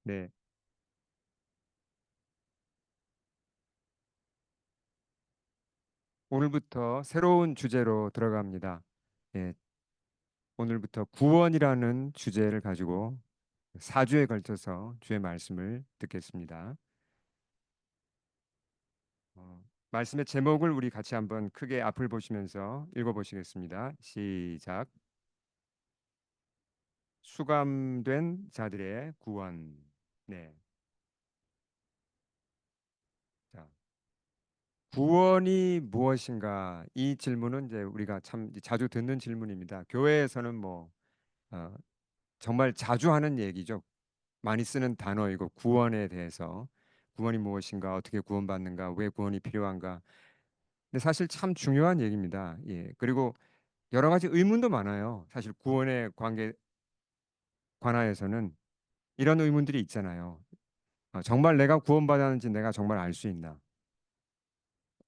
네, 오늘부터 새로운 주제로 들어갑니다. 예, 오늘부터 구원이라는 주제를 가지고 4주에 걸쳐서 주의 말씀을 듣겠습니다. 말씀의 제목을 우리 같이 한번 크게 앞을 보시면서 읽어보시겠습니다. 시작. 수감된 자들의 구원. 네, 자, 구원이 무엇인가? 이 질문은 이제 우리가 참 자주 듣는 질문입니다. 교회에서는 어, 정말 자주 하는 얘기죠. 많이 쓰는 단어이고 구원에 대해서 구원이 무엇인가, 어떻게 구원받는가, 왜 구원이 필요한가. 근데 사실 참 중요한 얘기입니다. 예. 그리고 여러 가지 의문도 많아요. 사실 구원에 관하여서는 이런 의문들이 있잖아요. 정말 내가 구원받았는지 내가 정말 알 수 있나?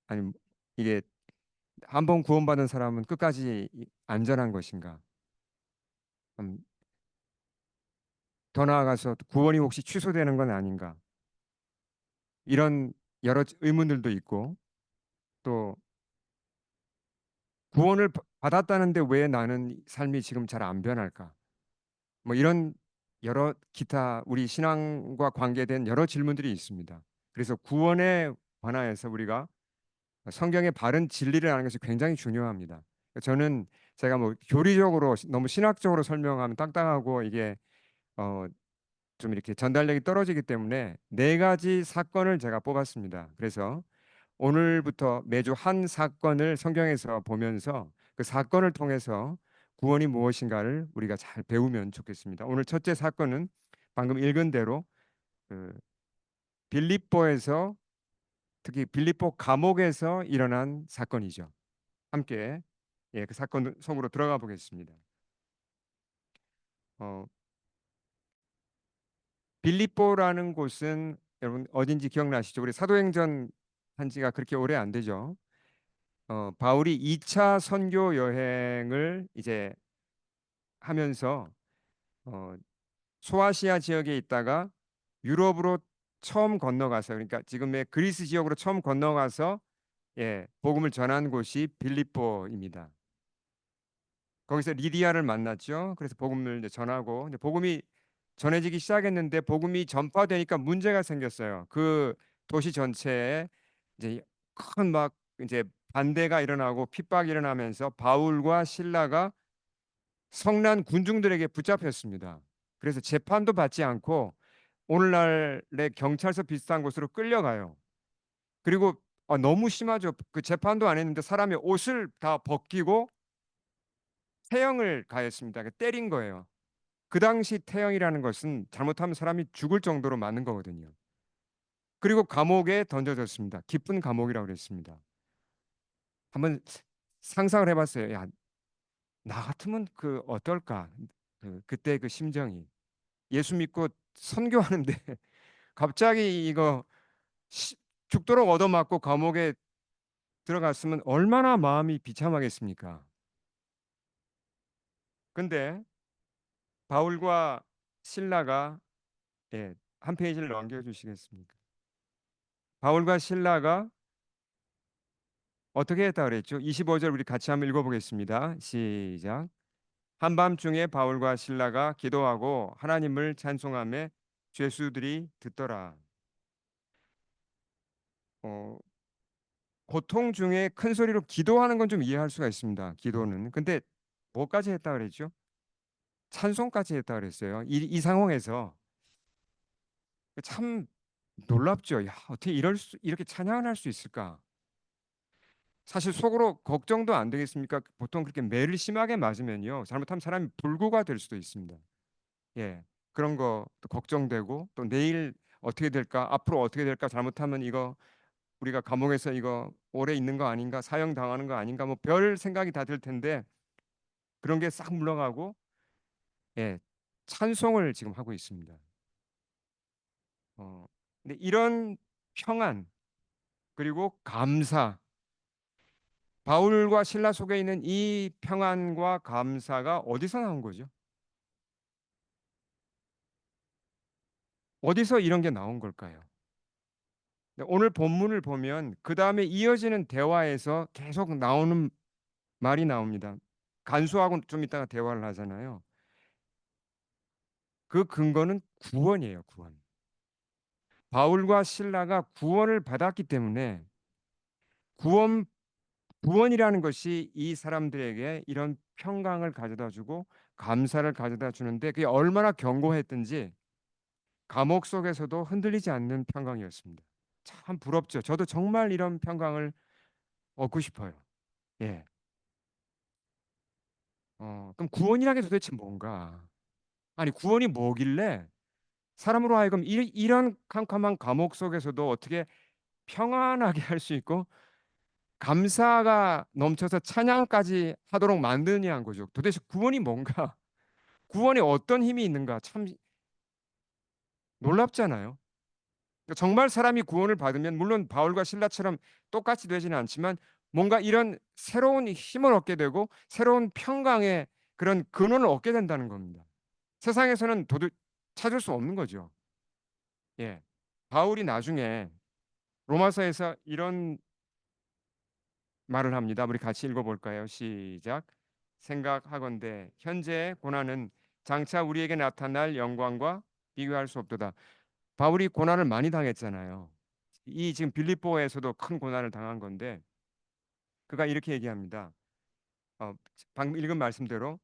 아니 이게 한 번 구원받은 사람은 끝까지 안전한 것인가? 음, 더 나아가서 구원이 혹시 취소되는 건 아닌가? 이런 여러 의문들도 있고 또 구원을 받았다는데 왜 나는 삶이 지금 잘 안 변할까? 뭐 이런 여러 기타 우리 신앙과 관계된 여러 질문들이 있습니다. 그래서 구원에 관하여서 우리가 성경의 바른 진리를 아는 것이 굉장히 중요합니다. 저는 제가 뭐 교리적으로 너무 신학적으로 설명하면 딱딱하고 이게 어, 좀 이렇게 전달력이 떨어지기 때문에 네 가지 사건을 제가 뽑았습니다. 그래서 오늘부터 매주 한 사건을 성경에서 보면서 그 사건을 통해서 구원이 무엇인가를 우리가 잘 배우면 좋겠습니다. 오늘 첫째 사건은 방금 읽은 대로 그 빌립보에서 특히 빌립보 감옥에서 일어난 사건이죠. 함께 그 사건 속으로 들어가 보겠습니다. 어, 빌립보라는 곳은 여러분 어딘지 기억나시죠? 우리 사도행전 한 지가 그렇게 오래 안 되죠. 바울이 2차 선교 여행을 이제 하면서 어, 소아시아 지역에 있다가 유럽으로 처음 건너가서 그러니까 지금의 그리스 지역으로 처음 건너가서 복음을 전한 곳이 빌립보입니다. 거기서 리디아를 만났죠. 그래서 복음을 이제 전하고 이제 복음이 전해지기 시작했는데 복음이 전파되니까 문제가 생겼어요. 그 도시 전체에 이제 큰 막 이제 반대가 일어나고 핍박이 일어나면서 바울과 실라가 성난 군중들에게 붙잡혔습니다. 그래서 재판도 받지 않고 오늘날의 경찰서 비슷한 곳으로 끌려가요. 그리고 너무 심하죠. 그 재판도 안 했는데 사람이 옷을 다 벗기고 태형을 가했습니다. 때린 거예요. 그 당시 태형이라는 것은 잘못하면 사람이 죽을 정도로 많은 거거든요. 그리고 감옥에 던져졌습니다. 깊은 감옥이라고 그랬습니다. 한번 상상을 해봤어요. 야, 나 같으면 그 어떨까? 그때 그 심정이. 예수 믿고 선교하는데 갑자기 이거 시- 죽도록 얻어맞고 감옥에 들어갔으면 얼마나 마음이 비참하겠습니까? 근데 바울과 신라가 한 페이지를 넘겨주시겠습니까? 바울과 신라가 어떻게 했다 그랬죠? 25절 우리 같이 한번 읽어보겠습니다. 시작. 한밤중에 바울과 신라가 기도하고 하나님을 찬송하며 죄수들이 듣더라. 어, 고통 중에 큰 소리로 기도하는 건 좀 이해할 수가 있습니다. 기도는. 근데 뭐까지 했다 그랬죠? 찬송까지 했다 그랬어요. 이 상황에서 참 놀랍죠. 야, 어떻게 이렇게 찬양을 할 수 있을까? 사실 속으로 걱정도 안 되겠습니까? 보통 그렇게 매를 심하게 맞으면요. 잘못하면 사람이 불구가 될 수도 있습니다. 예. 그런 거 또 걱정되고 또 내일 어떻게 될까? 앞으로 어떻게 될까? 잘못하면 이거 우리가 감옥에서 이거 오래 있는 거 아닌가? 사형 당하는 거 아닌가? 뭐 별 생각이 다 들 텐데 그런 게 싹 물러가고 찬송을 지금 하고 있습니다. 어, 근데 이런 평안 그리고 감사 바울과 신라 속에 있는 이 평안과 감사가 어디서 나온 거죠? 어디서 이런 게 나온 걸까요? 네, 오늘 본문을 보면 그 다음에 이어지는 대화에서 계속 나오는 말이 나옵니다. 간수하고 좀 이따가 대화를 하잖아요. 그 근거는 구원이에요, 구원. 바울과 신라가 구원을 받았기 때문에 구원 구원이라는 것이 이 사람들에게 이런 평강을 가져다 주고 감사를 가져다 주는데 그게 얼마나 견고했든지 감옥 속에서도 흔들리지 않는 평강이었습니다. 참 부럽죠. 저도 정말 이런 평강을 얻고 싶어요. 예. 그럼 구원이라는 게 도대체 뭔가? 아니, 구원이 뭐길래 사람으로 하여금 이런 캄캄한 감옥 속에서도 어떻게 평안하게 할 수 있고 감사가 넘쳐서 찬양까지 하도록 만드냐는 거죠. 도대체 구원이 뭔가? 구원에 어떤 힘이 있는가? 참 놀랍잖아요. 그러니까 정말 사람이 구원을 받으면 물론 바울과 신라처럼 똑같이 되지는 않지만 뭔가 이런 새로운 힘을 얻게 되고 새로운 평강의 그런 근원을 얻게 된다는 겁니다. 세상에서는 도저히 찾을 수 없는 거죠. 예. 바울이 나중에 로마서에서 이런 말을 합니다. 우리 같이 읽어볼까요? 시작. 생각하건대 현재의 고난은 장차 우리에게 나타날 영광과 비교할 수 없도다. 바울이 고난을 많이 당했잖아요. 이 지금 빌립보에서도 큰 고난을 당한 건데 그가 이렇게 얘기합니다. 방금 읽은 말씀대로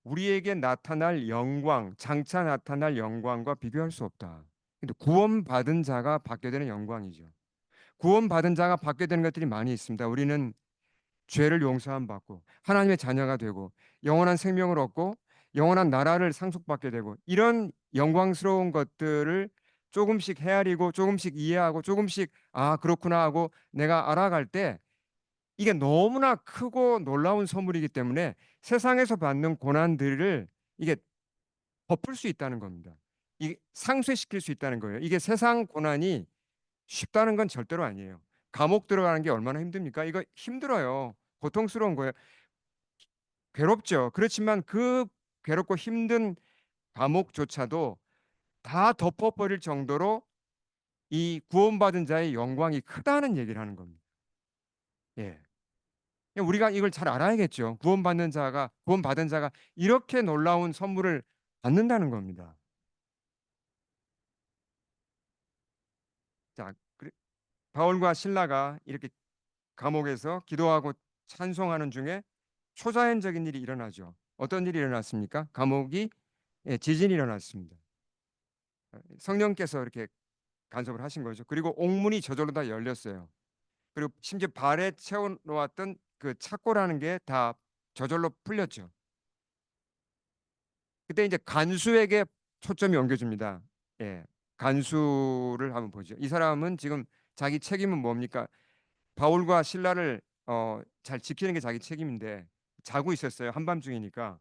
우리에게 나타날 영광, 장차 나타날 영광과 비교할 수 없다. 근데 구원받은 자가 받게 되는 영광이죠. 구원받은 자가 받게 되는 것들이 많이 있습니다. 우리는 죄를 용서함 받고 하나님의 자녀가 되고 영원한 생명을 얻고 영원한 나라를 상속받게 되고 이런 영광스러운 것들을 조금씩 헤아리고 조금씩 이해하고 조금씩 아 그렇구나 하고 내가 알아갈 때 이게 너무나 크고 놀라운 선물이기 때문에 세상에서 받는 고난들을 이게 덮을 수 있다는 겁니다. 이 상쇄시킬 수 있다는 거예요. 이게 세상 고난이 쉽다는 건 절대로 아니에요. 감옥 들어가는 게 얼마나 힘듭니까? 이거 힘들어요. 고통스러운 거예요. 괴롭죠. 그렇지만 그 괴롭고 힘든 감옥조차도 다 덮어버릴 정도로 이 구원받은 자의 영광이 크다는 얘기를 하는 겁니다. 예. 우리가 이걸 잘 알아야겠죠. 구원받은 자가 이렇게 놀라운 선물을 받는다는 겁니다. 자, 바울과 신라가 이렇게 감옥에서 기도하고 찬송하는 중에 초자연적인 일이 일어나죠. 어떤 일이 일어났습니까? 감옥이 지진이 일어났습니다. 성령께서 이렇게 간섭을 하신 거죠. 그리고 옥문이 저절로 다 열렸어요. 그리고 심지어 발에 채워 놓았던 그 착고라는 게 다 저절로 풀렸죠. 그때 이제 간수에게 초점이 옮겨집니다. 예. 간수를 한번 보죠. 이 사람은 지금 자기 책임은 뭡니까? 바울과 신라를 잘 지키는 게 자기 책임인데 자고 있었어요. 한밤중이니까.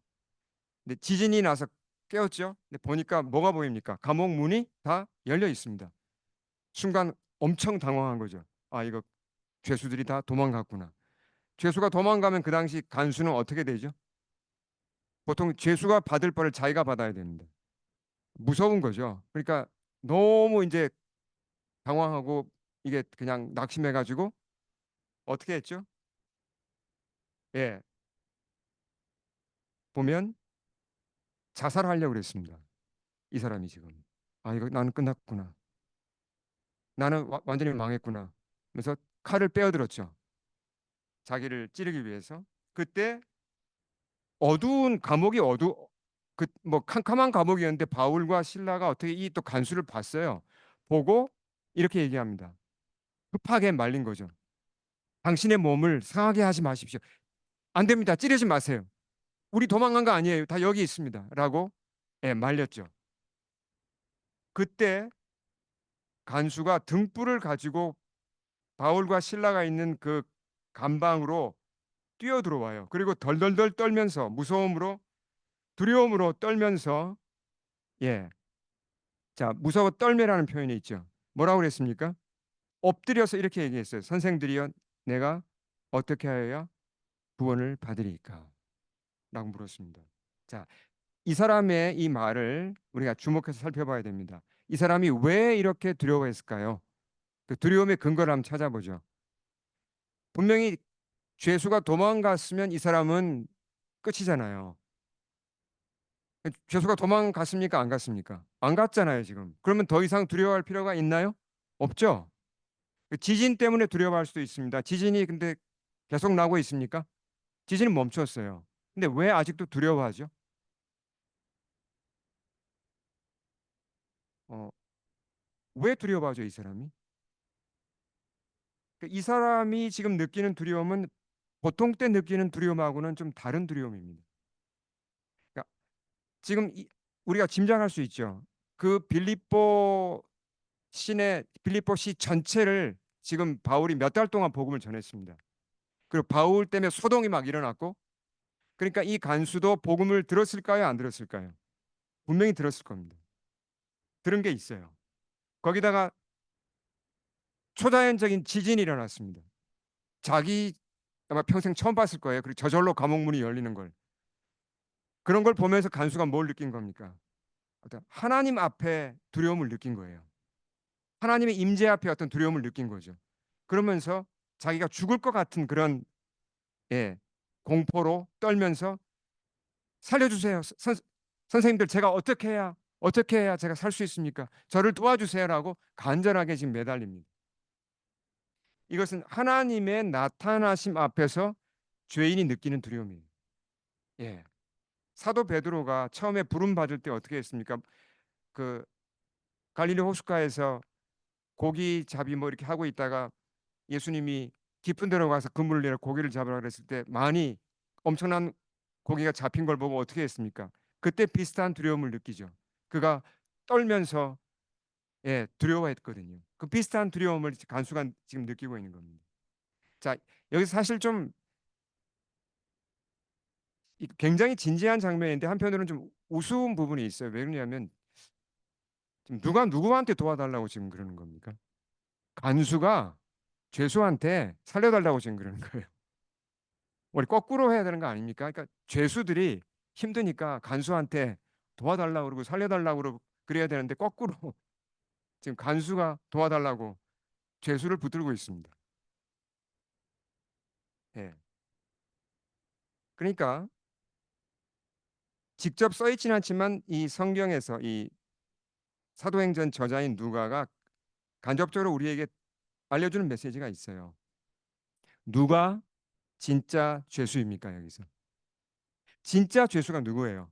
근데 지진이 나서 깨었죠. 근데 보니까 뭐가 보입니까? 감옥 문이 다 열려 있습니다. 순간 엄청 당황한 거죠. 아, 이거 죄수들이 다 도망갔구나. 죄수가 도망가면 그 당시 간수는 어떻게 되죠? 보통 죄수가 받을 벌을 자기가 받아야 됩니다. 무서운 거죠. 그러니까 너무 이제 당황하고 이게 그냥 낙심해가지고 어떻게 했죠? 예, 보면 자살하려고 그랬습니다. 이 사람이 지금. 아, 이거 나는 끝났구나. 나는 완전히 망했구나. 그래서 칼을 빼어들었죠. 자기를 찌르기 위해서. 그때 어두운 감옥이 그 뭐 캄캄한 감옥이었는데 바울과 신라가 어떻게 이 또 간수를 봤어요. 보고 이렇게 얘기합니다. 급하게 말린 거죠. 당신의 몸을 상하게 하지 마십시오. 안 됩니다. 찌르지 마세요. 우리 도망간 거 아니에요. 다 여기 있습니다. 라고 말렸죠. 그때 간수가 등불을 가지고 바울과 신라가 있는 그 감방으로 뛰어 들어와요. 그리고 덜덜덜 떨면서 무서움으로 두려움으로 떨면서 예. 자, 무서워 떨매라는 표현이 있죠. 뭐라고 그랬습니까? 엎드려서 이렇게 얘기했어요. 선생들이여 내가 어떻게 하여야 구원을 받으리까? 라고 물었습니다. 자, 이 사람의 이 말을 우리가 주목해서 살펴봐야 됩니다. 이 사람이 왜 이렇게 두려워했을까요? 그 두려움의 근거를 한번 찾아보죠. 분명히 죄수가 도망갔으면 이 사람은 끝이잖아요. 죄수가 도망갔습니까? 안 갔습니까? 안 갔잖아요, 지금. 그러면 더 이상 두려워할 필요가 있나요? 없죠. 그 지진 때문에 두려워할 수도 있습니다. 지진이 근데 계속 나고 있습니까? 지진은 멈췄어요. 근데 왜 아직도 두려워하죠? 어, 왜 두려워하죠, 이 사람이? 이 사람이 지금 느끼는 두려움은 보통 때 느끼는 두려움하고는 좀 다른 두려움입니다. 그러니까 지금 우리가 짐작할 수 있죠. 그 빌립보 시 전체를 지금 바울이 몇 달 동안 복음을 전했습니다. 그리고 바울 때문에 소동이 막 일어났고, 그러니까 이 간수도 복음을 들었을까요? 안 들었을까요? 분명히 들었을 겁니다. 들은 게 있어요. 거기다가 초자연적인 지진이 일어났습니다. 자기 아마 평생 처음 봤을 거예요. 그리고 저절로 감옥문이 열리는 걸. 그런 걸 보면서 간수가 뭘 느낀 겁니까? 어떤 하나님 앞에 두려움을 느낀 거예요. 하나님의 임재 앞에 어떤 두려움을 느낀 거죠. 그러면서 자기가 죽을 것 같은 그런 예, 공포로 떨면서 살려주세요. 선생님들 제가 어떻게 해야 제가 살 수 있습니까? 저를 도와주세요라고 간절하게 지금 매달립니다. 이것은 하나님의 나타나심 앞에서 죄인이 느끼는 두려움이에요. 예. 사도 베드로가 처음에 부름 받을 때 어떻게 했습니까? 그 갈릴리 호숫가에서 고기 잡이 뭐 이렇게 하고 있다가 예수님이 깊은 데로 가서 그물을 내려 고기를 잡으라 그랬을 때 많이 엄청난 고기가 잡힌 걸 보고 어떻게 했습니까? 그때 비슷한 두려움을 느끼죠. 그가 떨면서 두려워했거든요. 그 비슷한 두려움을 간수가 지금 느끼고 있는 겁니다. 자, 여기서 사실 좀 굉장히 진지한 장면인데 한편으로는 좀 우스운 부분이 있어요. 왜 그러냐면 지금 누가 누구한테 도와달라고 지금 그러는 겁니까? 간수가 죄수한테 살려달라고 지금 그러는 거예요. 우리 거꾸로 해야 되는 거 아닙니까? 그러니까 죄수들이 힘드니까 간수한테 도와달라고 그러고 살려달라고 그러고 그래야 되는데 거꾸로 지금 간수가 도와달라고 죄수를 붙들고 있습니다. 예. 그러니까 직접 써 있지는 않지만 이 성경에서 이 사도행전 저자인 누가가 간접적으로 우리에게 알려주는 메시지가 있어요. 누가 진짜 죄수입니까? 여기서 진짜 죄수가 누구예요?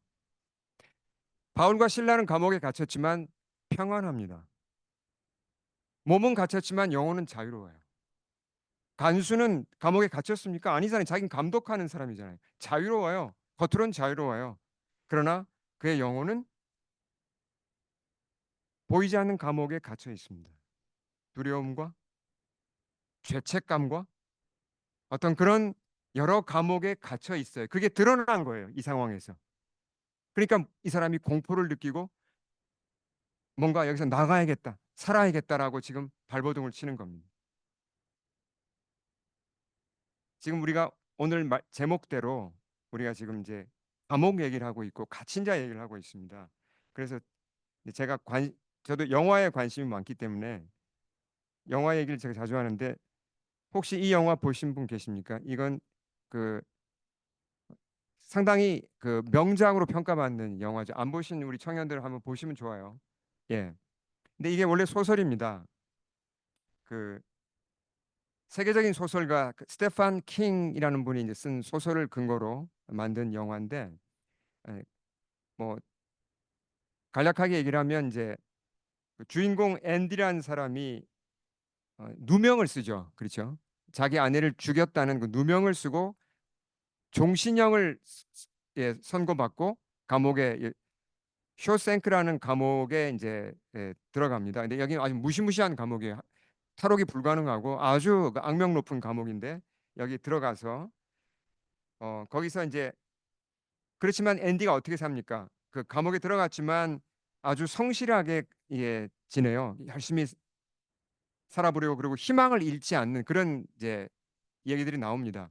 바울과 실라는 감옥에 갇혔지만 평안합니다. 몸은 갇혔지만 영혼은 자유로워요. 간수는 감옥에 갇혔습니까? 아니잖아요. 자기는 감독하는 사람이잖아요. 자유로워요. 겉으로는 자유로워요. 그러나 그의 영혼은 보이지 않는 감옥에 갇혀 있습니다. 두려움과 죄책감과 어떤 그런 여러 감옥에 갇혀 있어요. 그게 드러난 거예요. 이 상황에서. 그러니까 이 사람이 공포를 느끼고 뭔가 여기서 나가야겠다, 살아야겠다라고 지금 발버둥을 치는 겁니다. 지금 우리가 오늘 제목대로 우리가 지금 이제 감옥 얘기를 하고 있고 갇힌자 얘기를 하고 있습니다. 그래서 제가 저도 영화에 관심이 많기 때문에 영화 얘기를 제가 자주 하는데 혹시 이 영화 보신 분 계십니까? 이건 그 상당히 그 명작으로 평가받는 영화죠. 안 보신 우리 청년들 한번 보시면 좋아요. 예. 근데 이게 원래 소설입니다. 그 세계적인 소설가 스테판 킹이라는 분이 이제 쓴 소설을 근거로 만든 영화인데 에, 뭐 간략하게 얘기를 하면 이제 그 주인공 앤디라는 사람이 누명을 쓰죠. 그렇죠? 자기 아내를 죽였다는 그 누명을 쓰고 종신형을 선고받고 감옥에 쇼생크라는 감옥에 이제 들어갑니다. 근데 여기 아주 무시무시한 감옥이에요. 탈옥이 불가능하고 아주 그 악명 높은 감옥인데 여기 들어가서 거기서 이제 그렇지만 앤디가 어떻게 삽니까? 그 감옥에 들어갔지만 아주 성실하게 지내요. 열심히 살아보려고 그리고 희망을 잃지 않는 그런 이제 얘기들이 나옵니다.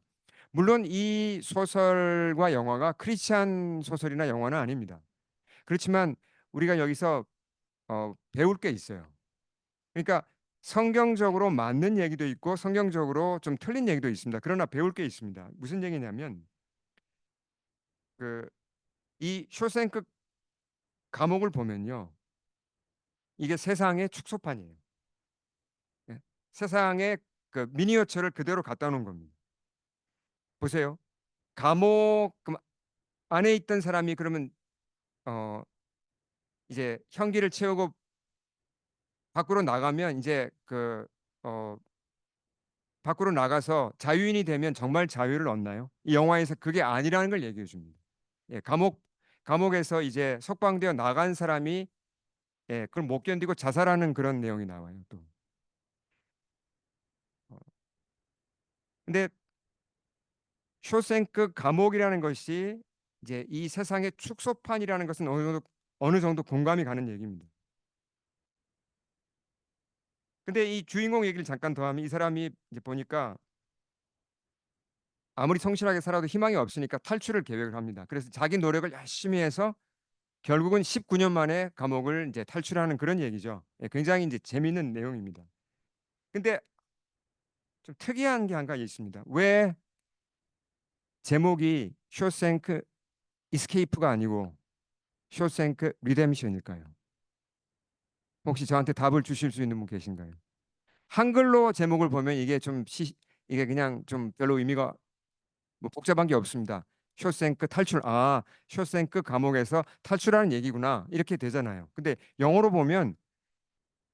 물론 이 소설과 영화가 크리스찬 소설이나 영화는 아닙니다. 그렇지만 우리가 여기서 배울 게 있어요. 그러니까 성경적으로 맞는 얘기도 있고 성경적으로 좀 틀린 얘기도 있습니다. 그러나 배울 게 있습니다. 무슨 얘기냐면 그 이 쇼생크 감옥을 보면요. 이게 세상의 축소판이에요. 예. 세상의 그 미니어처를 그대로 갖다 놓은 겁니다. 보세요. 감옥 안에 있던 사람이 그러면 어 이제 형기를 채우고 밖으로 나가면 이제 어 밖으로 나가서 자유인이 되면 정말 자유를 얻나요? 이 영화에서 그게 아니라는 걸 얘기해 줍니다. 예, 감옥에서 이제 석방되어 나간 사람이 예, 그걸 못 견디고 자살하는 그런 내용이 나와요, 또. 어, 근데 쇼생크 감옥이라는 것이 이제 이 세상의 축소판이라는 것은 어느 정도 공감이 가는 얘기입니다. 근데 이 주인공 얘기를 잠깐 더 하면 이 사람이 이제 보니까 아무리 성실하게 살아도 희망이 없으니까 탈출을 계획을 합니다. 그래서 자기 노력을 열심히 해서 결국은 19년 만에 감옥을 이제 탈출하는 그런 얘기죠. 예, 굉장히 이제 재미있는 내용입니다. 근데 좀 특이한 게 한 가지 있습니다. 왜 제목이 쇼생크 이스케이프가 아니고 쇼생크 리뎀션일까요? 혹시 저한테 답을 주실 수 있는 분 계신가요? 한글로 제목을 보면 이게 그냥 좀 별로 의미가 뭐 복잡한 게 없습니다. 쇼생크 탈출. 아, 쇼생크 감옥에서 탈출하는 얘기구나. 이렇게 되잖아요. 근데 영어로 보면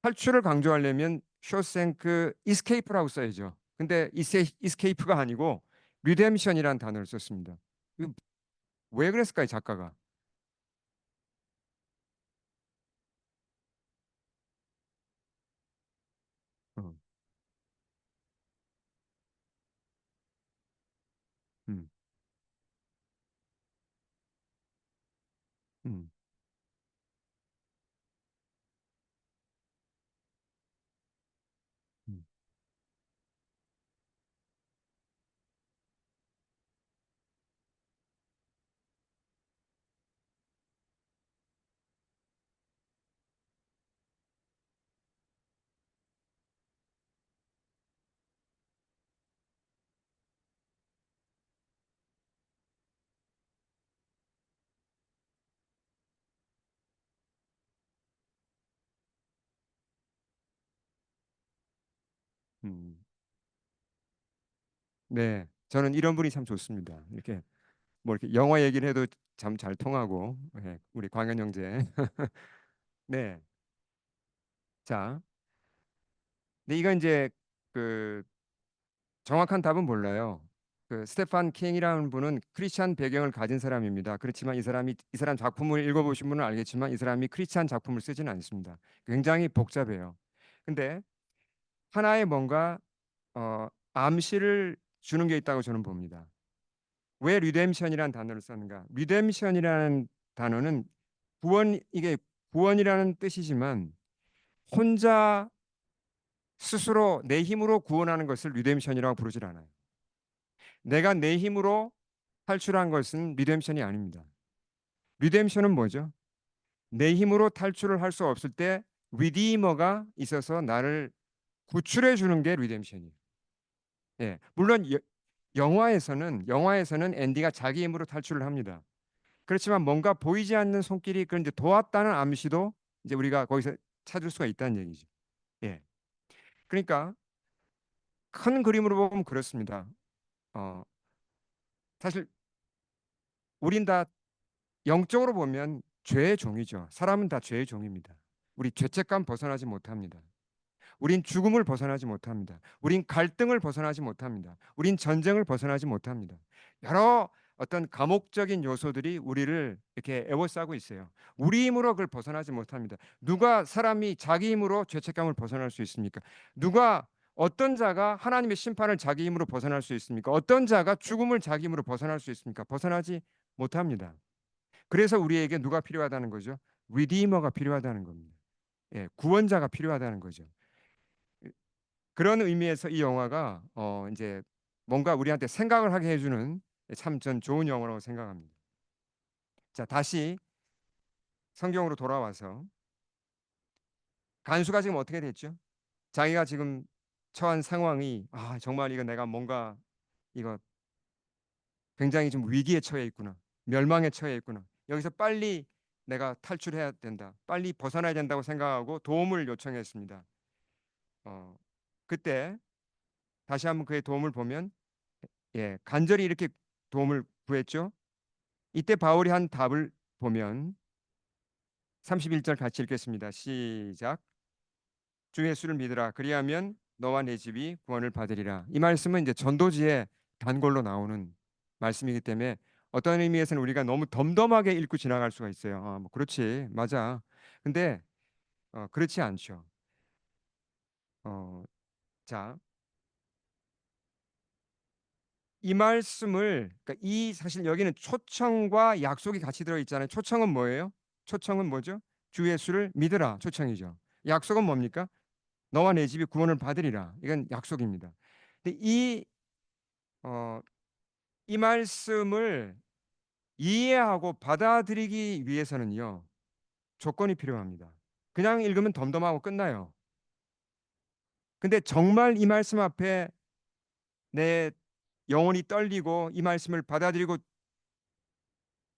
탈출을 강조하려면 쇼생크 이스케이프라고 써야죠. 근데 이스케이프가 아니고 리뎀션이라는 단어를 썼습니다. 이거 왜 그랬을까요, 작가가? 어, 음, 음, 음, 음. 네, 저는 이런 분이 참 좋습니다. 이렇게 뭐 이렇게 영화 얘기를 해도 참 잘 통하고, 예, 우리 광현 형제. 네, 자, 근데 이건 이제 그 정확한 답은 몰라요. 그 스테판 킹이라는 분은 크리스찬 배경을 가진 사람입니다. 그렇지만 이 사람 작품을 읽어보신 분은 알겠지만 이 사람이 크리스찬 작품을 쓰지는 않습니다. 굉장히 복잡해요. 근데 하나의 뭔가 암시를 주는 게 있다고 저는 봅니다. 왜 리뎀션이라는 단어를 썼는가? 리뎀션이라는 단어는 이게 구원이라는 뜻이지만 혼자 스스로 내 힘으로 구원하는 것을 리뎀션이라고 부르질 않아요. 내가 내 힘으로 탈출한 것은 리뎀션이 아닙니다. 리뎀션은 뭐죠? 내 힘으로 탈출을 할 수 없을 때 리디머가 있어서 나를 구출해 주는 게 리뎀션이에요. 예. 물론 영화에서는 앤디가 자기 힘으로 탈출을 합니다. 그렇지만 뭔가 보이지 않는 손길이 그걸 이제 도왔다는 암시도 이제 우리가 거기서 찾을 수가 있다는 얘기죠. 예. 그러니까 큰 그림으로 보면 그렇습니다. 어, 사실 우린 다 영적으로 보면 죄의 종이죠. 사람은 다 죄의 종입니다. 우리 죄책감 벗어나지 못합니다. 우린 죽음을 벗어나지 못합니다. 우린 갈등을 벗어나지 못합니다. 우린 전쟁을 벗어나지 못합니다. 여러 어떤 감옥적인 요소들이 우리를 이렇게 애워싸고 있어요. 우리 힘으로 그걸 벗어나지 못합니다. 누가 사람이 자기 힘으로 죄책감을 벗어날 수 있습니까? 누가 어떤 자가 하나님의 심판을 자기 힘으로 벗어날 수 있습니까? 어떤 자가 죽음을 자기 힘으로 벗어날 수 있습니까? 벗어나지 못합니다. 그래서 우리에게 누가 필요하다는 거죠? 리디머가 필요하다는 겁니다. 예, 구원자가 필요하다는 거죠. 그런 의미에서 이 영화가 이제 뭔가 우리한테 생각을 하게 해주는 참 전 좋은 영화라고 생각합니다. 자, 다시 성경으로 돌아와서 간수가 지금 어떻게 됐죠? 자기가 지금 처한 상황이 정말 이거 내가 뭔가 이거 굉장히 좀 위기에 처해 있구나. 멸망에 처해 있구나. 여기서 빨리 내가 탈출해야 된다. 빨리 벗어나야 된다고 생각하고 도움을 요청했습니다. 어, 그때 다시 한번 그의 도움을 보면 간절히 이렇게 도움을 구했죠. 이때 바울이 한 답을 보면 31절 같이 읽겠습니다. 시작. 주 예수를 믿으라. 그리하면 너와 내 집이 구원을 받으리라. 이 말씀은 이제 전도지의 단골로 나오는 말씀이기 때문에 어떤 의미에서는 우리가 너무 덤덤하게 읽고 지나갈 수가 있어요. 뭐 그렇지, 맞아. 근데 그렇지 않죠. 어, 자, 이 말씀을 그러니까 이 사실 여기는 초청과 약속이 같이 들어 있잖아요. 초청은 뭐예요? 초청은 뭐죠? 주 예수를 믿으라. 초청이죠. 약속은 뭡니까? 너와 내 집이 구원을 받으리라. 이건 약속입니다. 근데 어, 이 말씀을 이해하고 받아들이기 위해서는요, 조건이 필요합니다. 그냥 읽으면 덤덤하고 끝나요. 근데 정말 이 말씀 앞에 내 영혼이 떨리고 이 말씀을 받아들이고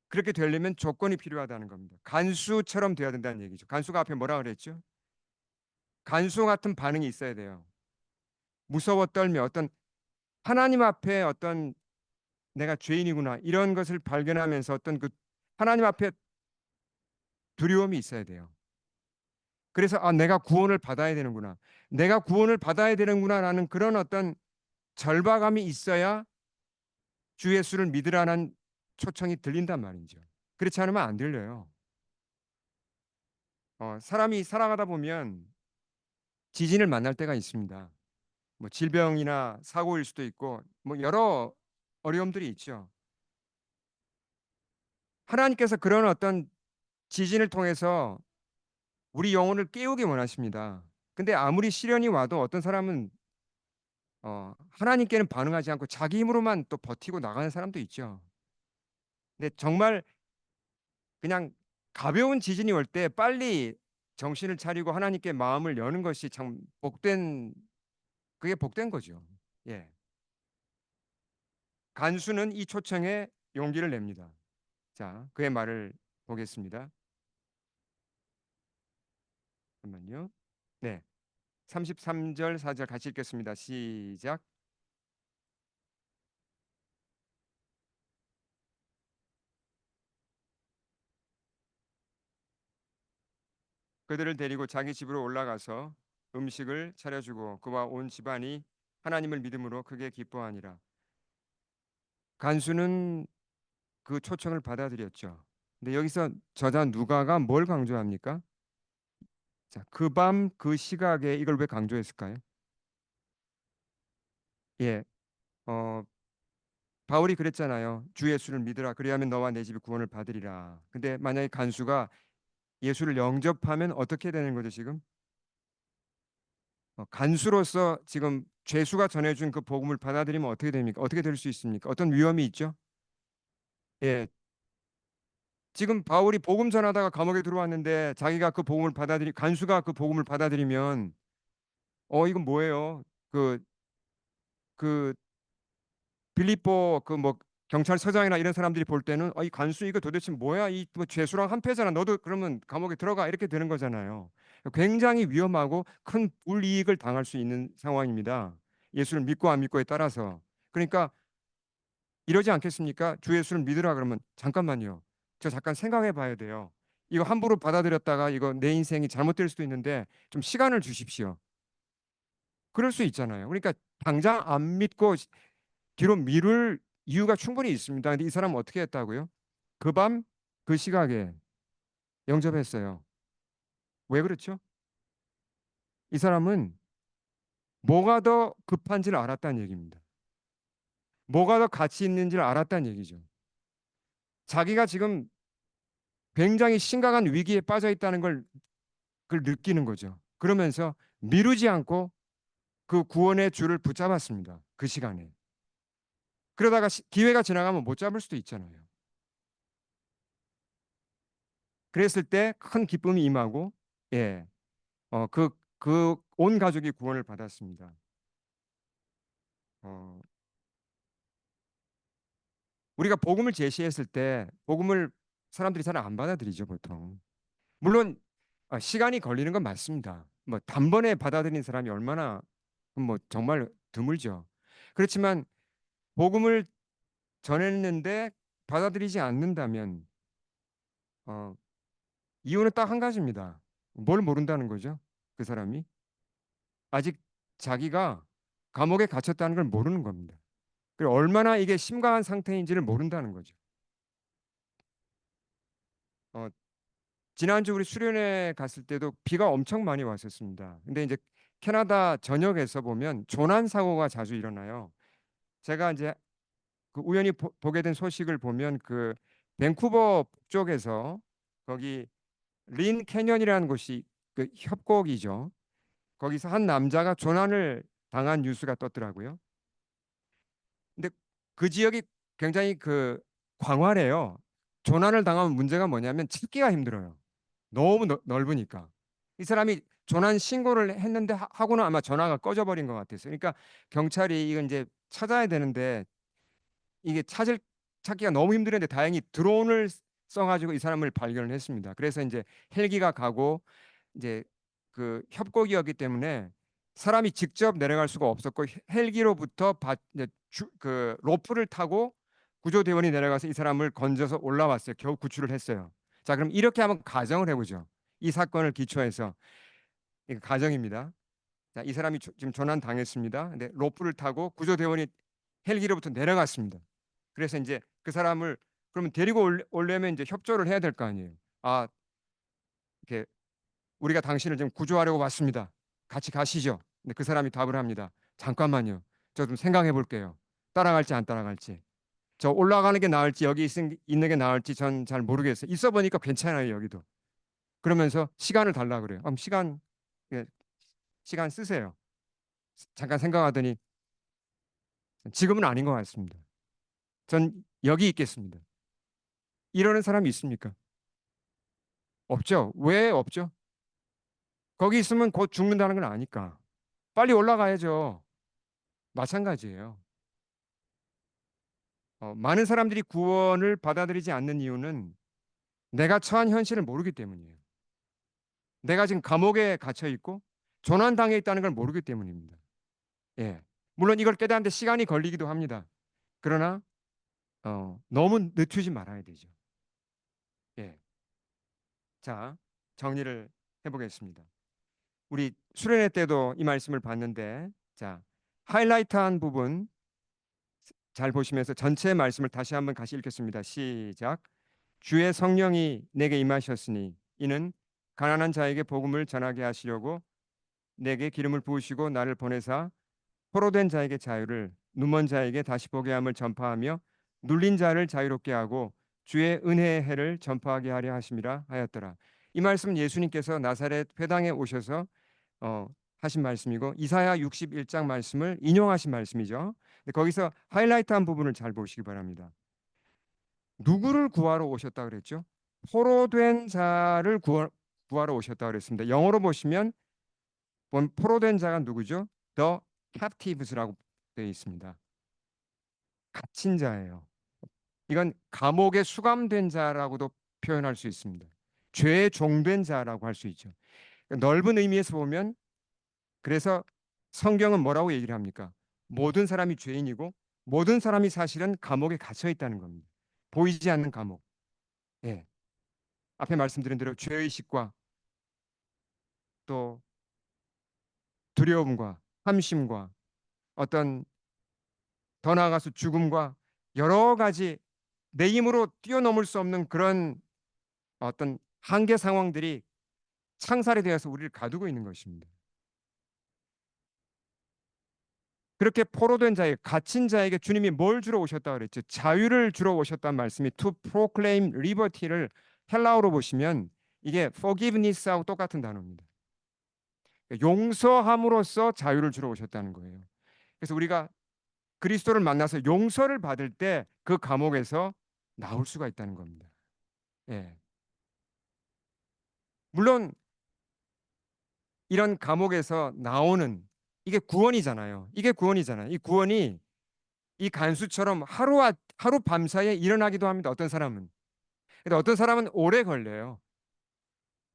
그렇게 되려면 조건이 필요하다는 겁니다. 간수처럼 돼야 된다는 얘기죠. 간수가 앞에 뭐라 그랬죠? 간수 같은 반응이 있어야 돼요. 무서워 떨며 어떤 하나님 앞에 어떤 내가 죄인이구나 이런 것을 발견하면서 어떤 그 하나님 앞에 두려움이 있어야 돼요. 그래서 내가 구원을 받아야 되는구나. 내가 구원을 받아야 되는구나라는 그런 어떤 절박함이 있어야 주 예수를 믿으라는 초청이 들린단 말이죠. 그렇지 않으면 안 들려요. 사람이 살아가다 보면 지진을 만날 때가 있습니다. 뭐 질병이나 사고일 수도 있고 뭐 여러 어려움들이 있죠. 하나님께서 그런 어떤 지진을 통해서 우리 영혼을 깨우기 원하십니다. 근데 아무리 시련이 와도 어떤 사람은 하나님께는 반응하지 않고 자기 힘으로만 또 버티고 나가는 사람도 있죠. 근데 정말 그냥 가벼운 지진이 올 때 빨리 정신을 차리고 하나님께 마음을 여는 것이 참 그게 복된 거죠. 예. 간수는 이 초청에 용기를 냅니다. 자, 그의 말을 보겠습니다. 잠깐만요. 네. 33절 4절 같이 읽겠습니다. 시작. 그들을 데리고 자기 집으로 올라가서 음식을 차려주고 그와 온 집안이 하나님을 믿음으로 크게 기뻐하니라. 간수는 그 초청을 받아들였죠. 근데 여기서 저자 누가가 뭘 강조합니까? 자, 그 밤 그 시각에 이걸 왜 강조했을까요? 예, 어, 바울이 그랬잖아요. 주 예수를 믿으라. 그리하면 너와 내 집이 구원을 받으리라. 근데 만약에 간수가 예수를 영접하면 어떻게 되는 거죠, 지금? 간수로서 지금 죄수가 전해준 그 복음을 받아들이면 어떻게 됩니까? 어떻게 될 수 있습니까? 어떤 위험이 있죠? 예, 지금 바울이 복음 전하다가 감옥에 들어왔는데 자기가 그 복음을 간수가 그 복음을 받아들이면 이건 뭐예요? 그 빌립보 그 뭐 경찰서장이나 이런 사람들이 볼 때는 이 간수 이거 도대체 뭐야? 이뭐 죄수랑 한패잖아. 너도 그러면 감옥에 들어가 이렇게 되는 거잖아요. 굉장히 위험하고 큰 불이익을 당할 수 있는 상황입니다. 예수를 믿고 안 믿고에 따라서. 그러니까 이러지 않겠습니까? 주 예수를 믿으라 그러면 잠깐만요. 저 잠깐 생각해 봐야 돼요. 이거 함부로 받아들였다가 이거 내 인생이 잘못될 수도 있는데 좀 시간을 주십시오. 그럴 수 있잖아요. 그러니까 당장 안 믿고 뒤로 미룰 이유가 충분히 있습니다. 근데 이 사람은 어떻게 했다고요? 그 밤 그 시각에 영접했어요. 왜 그렇죠? 이 사람은 뭐가 더 급한지를 알았다는 얘기입니다. 뭐가 더 가치 있는지를 알았다는 얘기죠. 자기가 지금 굉장히 심각한 위기에 빠져 있다는 걸 그걸 느끼는 거죠. 그러면서 미루지 않고 그 구원의 줄을 붙잡았습니다. 그 시간에. 그러다가 기회가 지나가면 못 잡을 수도 있잖아요. 그랬을 때 큰 기쁨이 임하고 예. 그 온 가족이 구원을 받았습니다. 어, 우리가 복음을 제시했을 때 복음을 사람들이 잘 안 받아들이죠, 보통. 물론 시간이 걸리는 건 맞습니다. 뭐 단번에 받아들이는 사람이 얼마나 뭐 정말 드물죠. 그렇지만 복음을 전했는데 받아들이지 않는다면 어, 이유는 딱 한 가지입니다. 뭘 모른다는 거죠? 그 사람이 아직 자기가 감옥에 갇혔다는 걸 모르는 겁니다. 그리고 얼마나 이게 심각한 상태인지를 모른다는 거죠. 어, 지난주 우리 수련회 갔을 때도 비가 엄청 많이 왔었습니다. 근데 이제 캐나다 전역에서 보면 조난 사고가 자주 일어나요. 제가 이제 그 우연히 보게 된 소식을 보면 그 밴쿠버 북쪽에서 거기 린 캐년이라는 곳이 그 협곡이죠. 거기서 한 남자가 조난을 당한 뉴스가 떴더라고요. 근데 그 지역이 굉장히 그 광활해요. 조난을 당하면 문제가 뭐냐면 찾기가 힘들어요. 너무 넓으니까. 이 사람이 조난 신고를 했는데 하고는 아마 전화가 꺼져버린 것 같았어요. 그러니까 경찰이 이건 이제 찾아야 되는데 이게 찾기가 너무 힘들었는데 다행히 드론을 써가지고 이 사람을 발견을 했습니다. 그래서 이제 헬기가 가고 이제 그 협곡이었기 때문에 사람이 직접 내려갈 수가 없었고 헬기로부터 이제 그 로프를 타고 구조대원이 내려가서 이 사람을 건져서 올라왔어요. 겨우 구출을 했어요. 자, 그럼 이렇게 한번 가정을 해보죠. 이 사건을 기초해서 이거 가정입니다. 자, 이 사람이 지금 조난 당했습니다. 근데 로프를 타고 구조대원이 헬기로부터 내려갔습니다. 그래서 이제 그 사람을 그러면 데리고 올려면 이제 협조를 해야 될 거 아니에요. 아, 이렇게 우리가 당신을 지금 구조하려고 왔습니다. 같이 가시죠. 근데 그 사람이 답을 합니다. 잠깐만요. 저 좀 생각해 볼게요. 따라갈지 안 따라갈지. 저 올라가는 게 나을지 여기 있는 게 나을지 전 잘 모르겠어요. 있어 보니까 괜찮아요, 여기도. 그러면서 시간을 달라 그래요. 그럼 예, 시간 쓰세요. 잠깐 생각하더니 지금은 아닌 것 같습니다. 전 여기 있겠습니다. 이러는 사람이 있습니까? 없죠. 왜 없죠? 거기 있으면 곧 죽는다는 걸 아니까. 빨리 올라가야죠. 마찬가지예요. 많은 사람들이 구원을 받아들이지 않는 이유는 내가 처한 현실을 모르기 때문이에요. 내가 지금 감옥에 갇혀 있고 조난당해 있다는 걸 모르기 때문입니다. 예. 물론 이걸 깨닫는데 시간이 걸리기도 합니다. 그러나 너무 늦추지 말아야 되죠. 예. 자, 정리를 해보겠습니다. 우리 수련회 때도 이 말씀을 봤는데, 자, 하이라이트한 부분 잘 보시면서 전체 말씀을 다시 한번 같이 읽겠습니다. 시작. 주의 성령이 내게 임하셨으니 이는 가난한 자에게 복음을 전하게 하시려고 내게 기름을 부으시고 나를 보내사 포로된 자에게 자유를 눈먼 자에게 다시 보게 함을 전파하며 눌린 자를 자유롭게 하고 주의 은혜의 해를 전파하게 하려 하심이라 하였더라. 이 말씀은 예수님께서 나사렛 회당에 오셔서 어, 하신 말씀이고 이사야 61장 말씀을 인용하신 말씀이죠. 근데 거기서 하이라이트한 부분을 잘 보시기 바랍니다. 누구를 구하러 오셨다 그랬죠? 포로된 자를 구하러 오셨다 그랬습니다. 영어로 보시면 포로된 자가 누구죠? The captives라고 되어 있습니다. 갇힌 자예요. 이건 감옥에 수감된 자라고도 표현할 수 있습니다. 죄에 종된 자라고 할 수 있죠. 넓은 의미에서 보면 그래서 성경은 뭐라고 얘기를 합니까? 모든 사람이 죄인이고 모든 사람이 사실은 감옥에 갇혀 있다는 겁니다. 보이지 않는 감옥. 예. 앞에 말씀드린 대로 죄의식과 또 두려움과 함심과 어떤 더 나아가서 죽음과 여러 가지 내 힘으로 뛰어넘을 수 없는 그런 어떤 한계 상황들이 창살이 되어서 우리를 가두고 있는 것입니다. 그렇게 포로된 자에게 갇힌 자에게 주님이 뭘 주러 오셨다 그랬죠? 자유를 주러 오셨다는 말씀이 to proclaim liberty를 헬라어로 보시면 이게 forgiveness하고 똑같은 단어입니다. 용서함으로써 자유를 주러 오셨다는 거예요. 그래서 우리가 그리스도를 만나서 용서를 받을 때 그 감옥에서 나올 수가 있다는 겁니다. 예. 물론 이런 감옥에서 나오는 이게 구원이잖아요. 이게 구원이잖아요. 이 구원이 이 간수처럼 하루 밤 사이에 일어나기도 합니다. 어떤 사람은. 근데 어떤 사람은 오래 걸려요.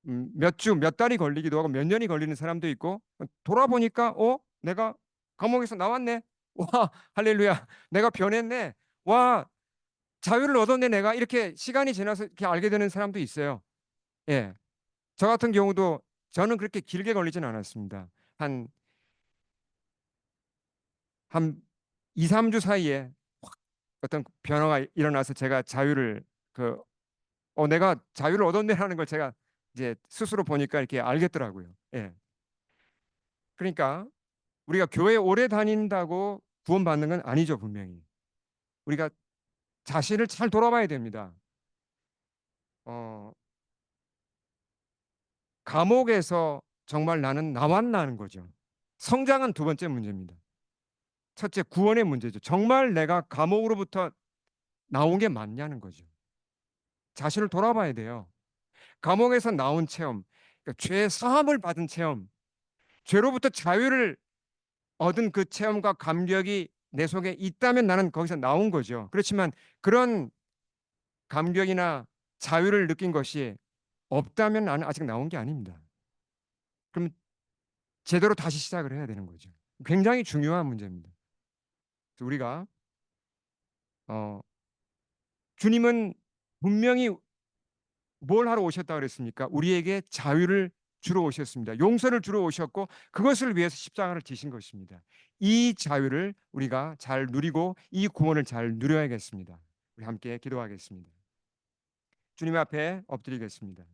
몇 주, 몇 달이 걸리기도 하고 몇 년이 걸리는 사람도 있고 돌아보니까 내가 감옥에서 나왔네. 와, 할렐루야. 내가 변했네. 와, 자유를 얻었네. 내가 이렇게 시간이 지나서 이렇게 알게 되는 사람도 있어요. 예. 저 같은 경우도 저는 그렇게 길게 걸리진 않았습니다. 한, 한 2, 3주 사이에 확 어떤 변화가 일어나서 제가 자유를 내가 자유를 얻었네라는 걸 제가 이제 스스로 보니까 이렇게 알겠더라고요. 예. 그러니까 우리가 교회 오래 다닌다고 구원받는 건 아니죠, 분명히. 우리가 자신을 잘 돌아봐야 됩니다. 어, 감옥에서 정말 나는 나왔나는 거죠. 성장은 두 번째 문제입니다. 첫째, 구원의 문제죠. 정말 내가 감옥으로부터 나온 게 맞냐는 거죠. 자신을 돌아봐야 돼요. 감옥에서 나온 체험, 그러니까 죄 사함을 받은 체험, 죄로부터 자유를 얻은 그 체험과 감격이 내 속에 있다면 나는 거기서 나온 거죠. 그렇지만 그런 감격이나 자유를 느낀 것이 없다면 나는 아직 나온 게 아닙니다. 그럼 제대로 다시 시작을 해야 되는 거죠. 굉장히 중요한 문제입니다. 그래서 우리가 어, 주님은 분명히 뭘 하러 오셨다 그랬습니까? 우리에게 자유를 주러 오셨습니다. 용서를 주러 오셨고 그것을 위해서 십자가를 지신 것입니다. 이 자유를 우리가 잘 누리고 이 구원을 잘 누려야겠습니다. 우리 함께 기도하겠습니다. 주님 앞에 엎드리겠습니다.